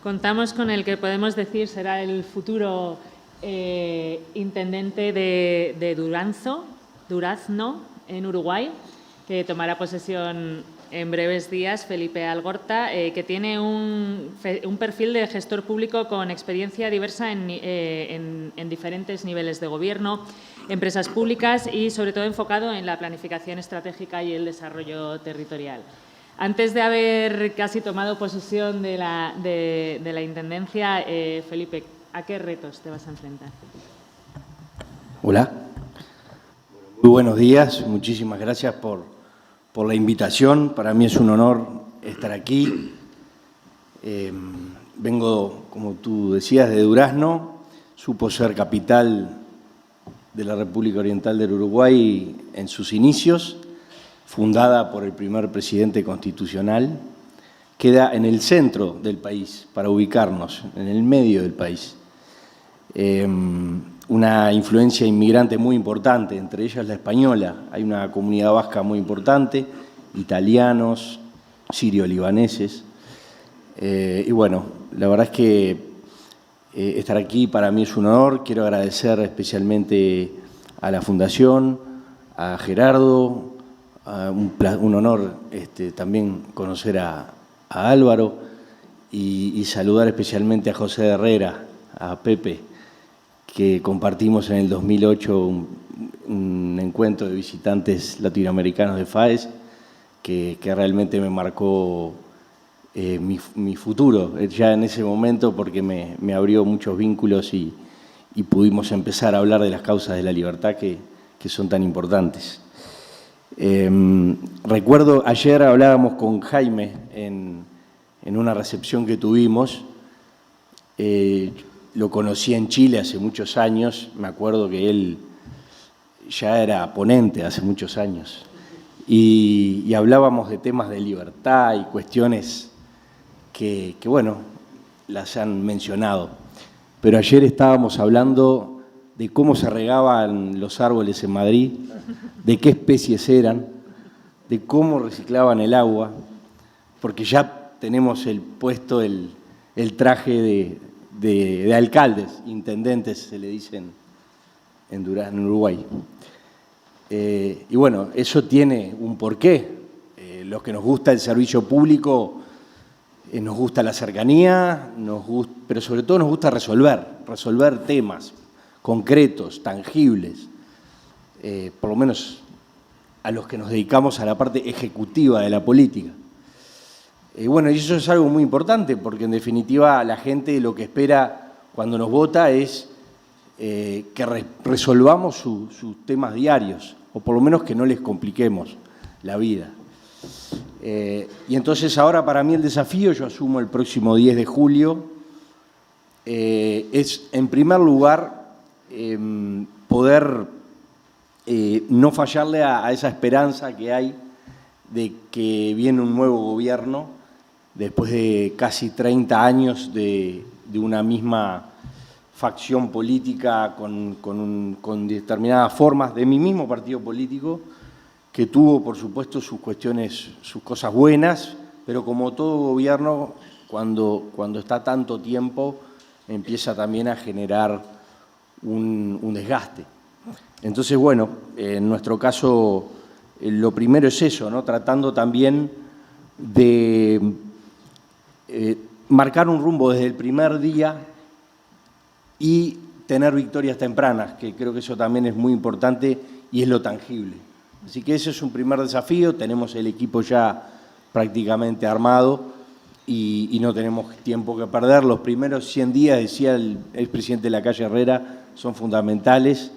Contamos con el que podemos decir será el futuro intendente de Durazno, en Uruguay, que tomará posesión en breves días, Felipe Algorta, que tiene un perfil de gestor público con experiencia diversa en diferentes niveles de gobierno, empresas públicas y, sobre todo, enfocado en la planificación estratégica y el desarrollo territorial. Antes de haber casi tomado posesión de la intendencia, Felipe, ¿a qué retos te vas a enfrentar? Hola. Muy buenos días. Muchísimas gracias por la invitación. Para mí es un honor estar aquí. Vengo, como tú decías, de Durazno. Supo ser capital de la República Oriental del Uruguay en sus inicios, fundada por el primer presidente constitucional. Queda en el centro del país, para ubicarnos, en el medio del país. Una influencia inmigrante muy importante, entre ellas la española. Hay una comunidad vasca muy importante, italianos, sirio-libaneses. Y bueno, la verdad es que estar aquí para mí es un honor. Quiero agradecer especialmente a la Fundación, a Gerardo, un honor también conocer a Álvaro y saludar especialmente a José Herrera, a Pepe, que compartimos en el 2008 un encuentro de visitantes latinoamericanos de FAES que realmente me marcó mi futuro ya en ese momento, porque me abrió muchos vínculos y pudimos empezar a hablar de las causas de la libertad que son tan importantes. Recuerdo, ayer hablábamos con Jaime en una recepción que tuvimos. Lo conocí en Chile hace muchos años. Me acuerdo que él ya era ponente hace muchos años. Y hablábamos de temas de libertad y cuestiones que, bueno, las han mencionado. Pero ayer estábamos hablando de cómo se regaban los árboles en Madrid, de qué especies eran, de cómo reciclaban el agua, porque ya tenemos puesto el traje de alcaldes, intendentes, se le dicen en Uruguay. Y bueno, eso tiene un porqué. Los que nos gusta el servicio público, nos gusta la cercanía, pero sobre todo nos gusta resolver temas concretos, tangibles, por lo menos a los que nos dedicamos a la parte ejecutiva de la política. Bueno, y eso es algo muy importante, porque en definitiva la gente lo que espera cuando nos vota es que resolvamos sus temas diarios, o por lo menos que no les compliquemos la vida. Y entonces ahora para mí el desafío, yo asumo el próximo 10 de julio, es en primer lugar poder no fallarle a esa esperanza que hay de que viene un nuevo gobierno después de casi 30 años de una misma facción política con determinadas formas de mi mismo partido político, que tuvo, por supuesto, sus cuestiones, sus cosas buenas, pero como todo gobierno, cuando está tanto tiempo, empieza también a generar un desgaste. Entonces, bueno, en nuestro caso, lo primero es eso, ¿no? Tratando también de marcar un rumbo desde el primer día y tener victorias tempranas, que creo que eso también es muy importante y es lo tangible. Así que ese es un primer desafío. Tenemos el equipo ya prácticamente armado y no tenemos tiempo que perder. Los primeros 100 días, decía el expresidente de la calle Herrera, son fundamentales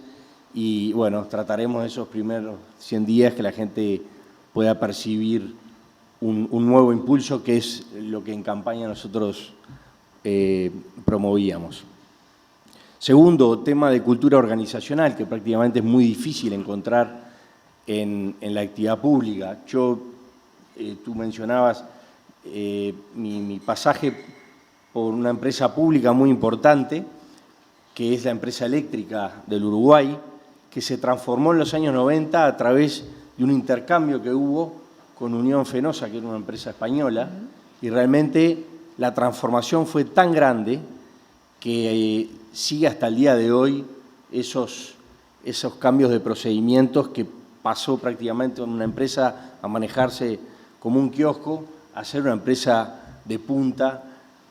y, bueno, trataremos esos primeros 100 días que la gente pueda percibir un nuevo impulso, que es lo que en campaña nosotros promovíamos. Segundo, tema de cultura organizacional, que prácticamente es muy difícil encontrar en la actividad pública. Tú mencionabas mi pasaje por una empresa pública muy importante, que es la empresa eléctrica del Uruguay, que se transformó en los años 90 a través de un intercambio que hubo con Unión Fenosa, que era una empresa española, y realmente la transformación fue tan grande que sigue hasta el día de hoy esos cambios de procedimientos, que pasó prácticamente una empresa a manejarse como un kiosco a ser una empresa de punta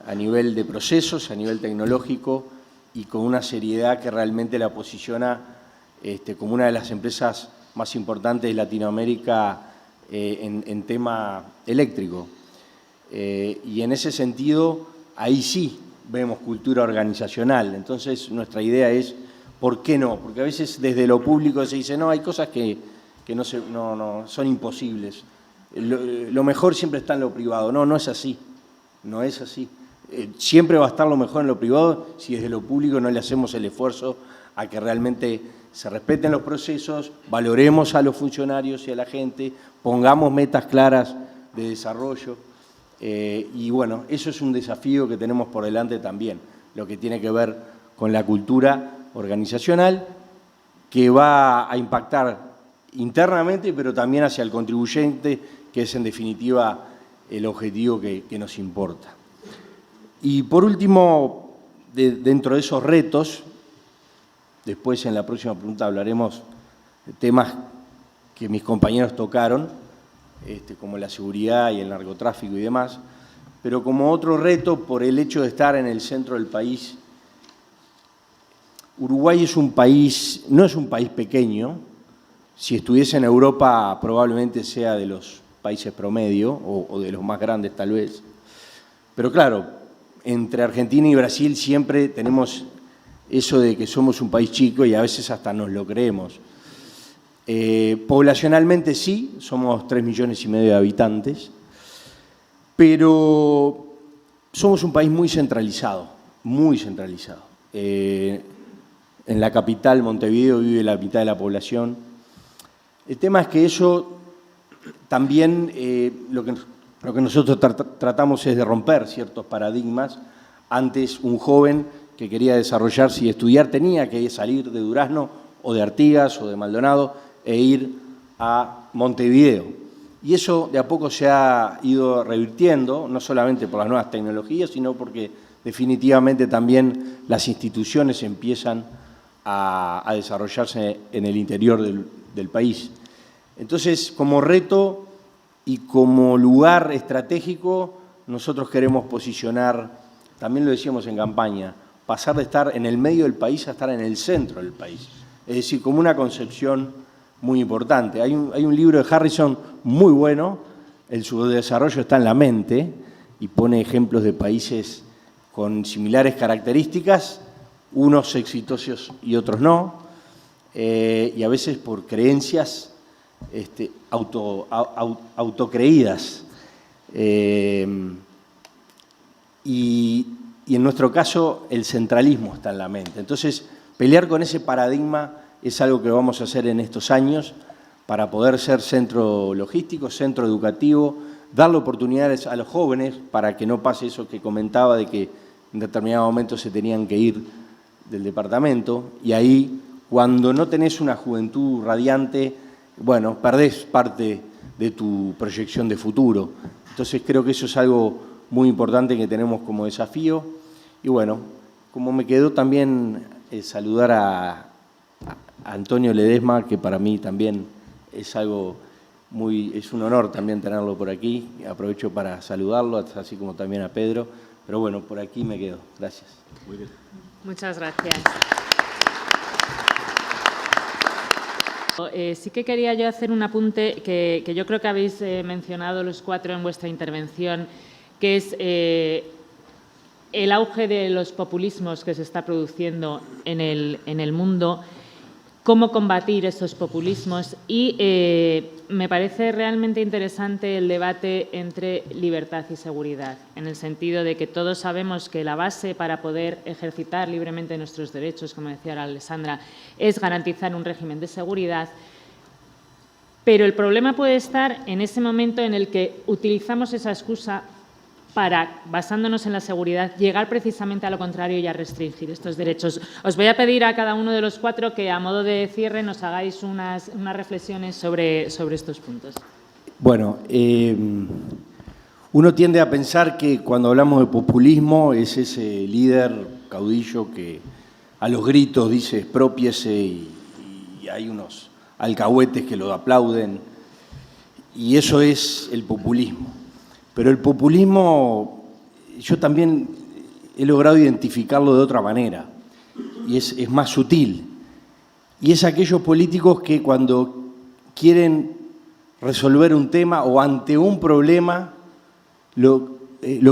a nivel de procesos, a nivel tecnológico, y con una seriedad que realmente la posiciona como una de las empresas más importantes de Latinoamérica en tema eléctrico. Y en ese sentido, ahí sí vemos cultura organizacional. Entonces, nuestra idea es, ¿por qué no? Porque a veces desde lo público se dice, no, hay cosas que no son imposibles. Lo mejor siempre está en lo privado. No, no es así. No es así. Siempre va a estar lo mejor en lo privado si desde lo público no le hacemos el esfuerzo a que realmente se respeten los procesos, valoremos a los funcionarios y a la gente, pongamos metas claras de desarrollo. Y bueno, eso es un desafío que tenemos por delante también, lo que tiene que ver con la cultura organizacional, que va a impactar internamente, pero también hacia el contribuyente, que es en definitiva el objetivo que nos importa. Y por último, dentro de esos retos, después en la próxima pregunta hablaremos de temas que mis compañeros tocaron, como la seguridad y el narcotráfico y demás, pero como otro reto, por el hecho de estar en el centro del país, Uruguay es un país, no es un país pequeño. Si estuviese en Europa probablemente sea de los países promedio o de los más grandes tal vez. Pero claro, entre Argentina y Brasil siempre tenemos eso de que somos un país chico y a veces hasta nos lo creemos. Poblacionalmente sí, somos 3,5 millones de habitantes, pero somos un país muy centralizado, muy centralizado. En la capital, Montevideo, vive la mitad de la población. El tema es que eso también, lo que nosotros tratamos es de romper ciertos paradigmas. Antes, un joven que quería desarrollarse y estudiar tenía que salir de Durazno o de Artigas o de Maldonado e ir a Montevideo. Y eso de a poco se ha ido revirtiendo, no solamente por las nuevas tecnologías, sino porque definitivamente también las instituciones empiezan a desarrollarse en el interior del país. Entonces, como reto y como lugar estratégico, nosotros queremos posicionar, también lo decíamos en campaña, pasar de estar en el medio del país a estar en el centro del país. Es decir, como una concepción muy importante. Hay un libro de Harrison muy bueno, el subdesarrollo está en la mente, y pone ejemplos de países con similares características, unos exitosos y otros no, y a veces por creencias autocreídas. Y en nuestro caso el centralismo está en la mente. Entonces, pelear con ese paradigma es algo que vamos a hacer en estos años para poder ser centro logístico, centro educativo, darle oportunidades a los jóvenes para que no pase eso que comentaba de que en determinado momento se tenían que ir del departamento, y ahí cuando no tenés una juventud radiante, bueno, perdés parte de tu proyección de futuro. Entonces creo que eso es algo muy importante que tenemos como desafío. Y bueno, como me quedó también saludar a Antonio Ledesma, que para mí también es algo es un honor también tenerlo por aquí. Aprovecho para saludarlo, así como también a Pedro. Pero bueno, por aquí me quedo. Gracias. Muy bien. Muchas gracias. Sí que quería yo hacer un apunte que yo creo que habéis mencionado los cuatro en vuestra intervención, que es el auge de los populismos que se está produciendo en el mundo, cómo combatir estos populismos, y me parece realmente interesante el debate entre libertad y seguridad, en el sentido de que todos sabemos que la base para poder ejercitar libremente nuestros derechos, como decía ahora Alessandra, es garantizar un régimen de seguridad, pero el problema puede estar en ese momento en el que utilizamos esa excusa para, basándonos en la seguridad, llegar precisamente a lo contrario y a restringir estos derechos. Os voy a pedir a cada uno de los cuatro que, a modo de cierre, nos hagáis unas reflexiones sobre estos puntos. Bueno, Uno tiende a pensar que cuando hablamos de populismo es ese líder caudillo que a los gritos dice expropiese y hay unos alcahuetes que lo aplauden, y eso es el populismo. Pero el populismo, yo también he logrado identificarlo de otra manera, y es más sutil. Y es aquellos políticos que cuando quieren resolver un tema o ante un problema, lo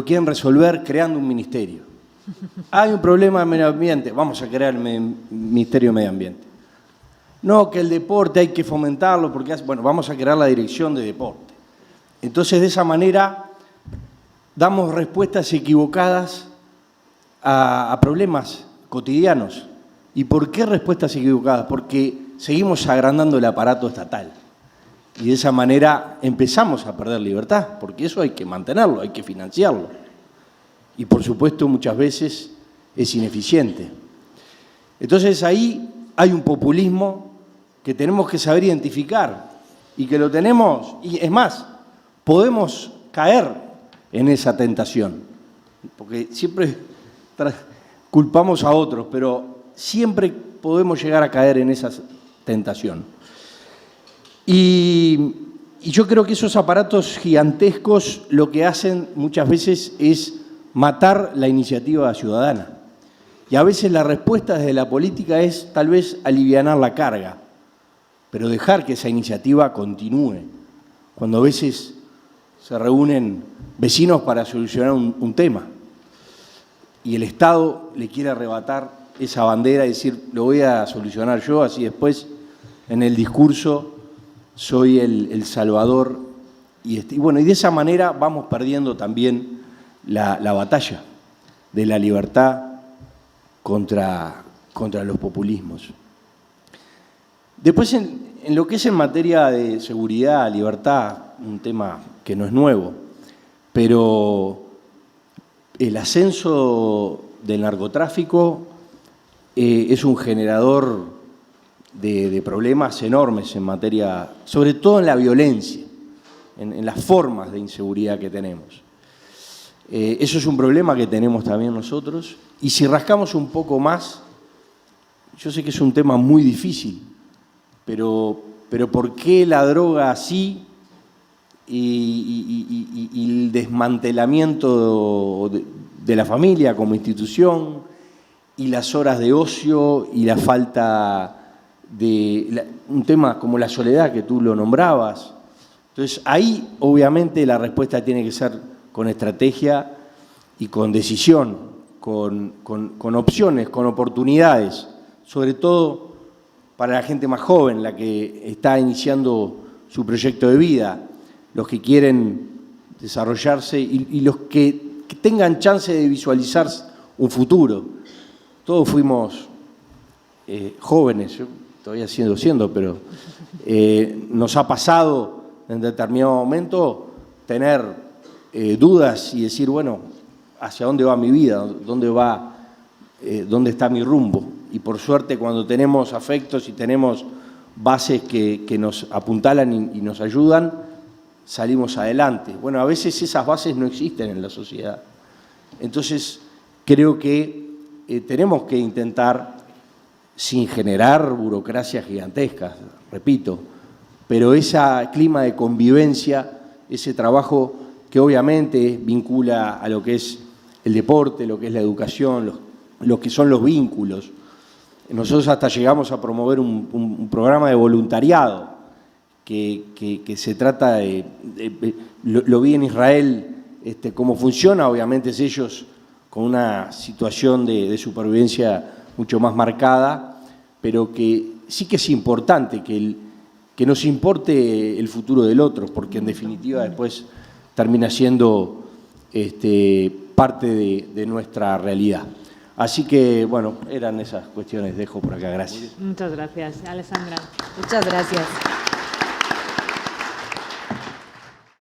quieren resolver creando un ministerio. Hay un problema de medio ambiente, vamos a crear el Ministerio de Medio Ambiente. No, que el deporte hay que fomentarlo, porque bueno, vamos a crear la dirección de deporte. Entonces, de esa manera, damos respuestas equivocadas a problemas cotidianos. ¿Y por qué respuestas equivocadas? Porque seguimos agrandando el aparato estatal. Y de esa manera empezamos a perder libertad, porque eso hay que mantenerlo, hay que financiarlo. Y por supuesto muchas veces es ineficiente. Entonces ahí hay un populismo que tenemos que saber identificar y que lo tenemos, y es más, podemos caer en esa tentación, porque siempre culpamos a otros, pero siempre podemos llegar a caer en esa tentación. Y yo creo que esos aparatos gigantescos lo que hacen muchas veces es matar la iniciativa ciudadana. Y a veces la respuesta desde la política es tal vez alivianar la carga, pero dejar que esa iniciativa continúe. Cuando a veces se reúnen vecinos para solucionar un tema y el Estado le quiere arrebatar esa bandera y decir, lo voy a solucionar yo, así después en el discurso soy el salvador. Y bueno, y de esa manera vamos perdiendo también la batalla de la libertad contra los populismos. Después, en lo que es en materia de seguridad, libertad, un tema que no es nuevo, pero el ascenso del narcotráfico es un generador de problemas enormes en materia, sobre todo en la violencia, en las formas de inseguridad que tenemos. Eso es un problema que tenemos también nosotros, y si rascamos un poco más, yo sé que es un tema muy difícil, pero ¿por qué la droga así y el desmantelamiento de la familia como institución y las horas de ocio y la falta de un tema como la soledad que tú lo nombrabas? Entonces ahí obviamente la respuesta tiene que ser con estrategia y con decisión, con opciones, con oportunidades, sobre todo para la gente más joven, la que está iniciando su proyecto de vida, los que quieren desarrollarse y los que tengan chance de visualizar un futuro. Todos fuimos jóvenes, yo todavía siendo, pero nos ha pasado en determinado momento tener dudas y decir, bueno, ¿hacia dónde va mi vida? ¿Dónde está mi rumbo? Y por suerte, cuando tenemos afectos y tenemos bases que nos apuntalan y nos ayudan, salimos adelante. Bueno, a veces esas bases no existen en la sociedad. Entonces, creo que tenemos que intentar, sin generar burocracias gigantescas, repito, pero ese clima de convivencia, ese trabajo que obviamente vincula a lo que es el deporte, lo que es la educación, lo que son los vínculos. Nosotros hasta llegamos a promover un programa de voluntariado que se trata de lo vi en Israel, cómo funciona, obviamente es ellos con una situación de supervivencia mucho más marcada, pero que sí que es importante que nos importe el futuro del otro, porque en definitiva después termina siendo parte de nuestra realidad. Así que, bueno, eran esas cuestiones. Dejo por acá. Gracias. Muchas gracias, Alessandra. Muchas gracias.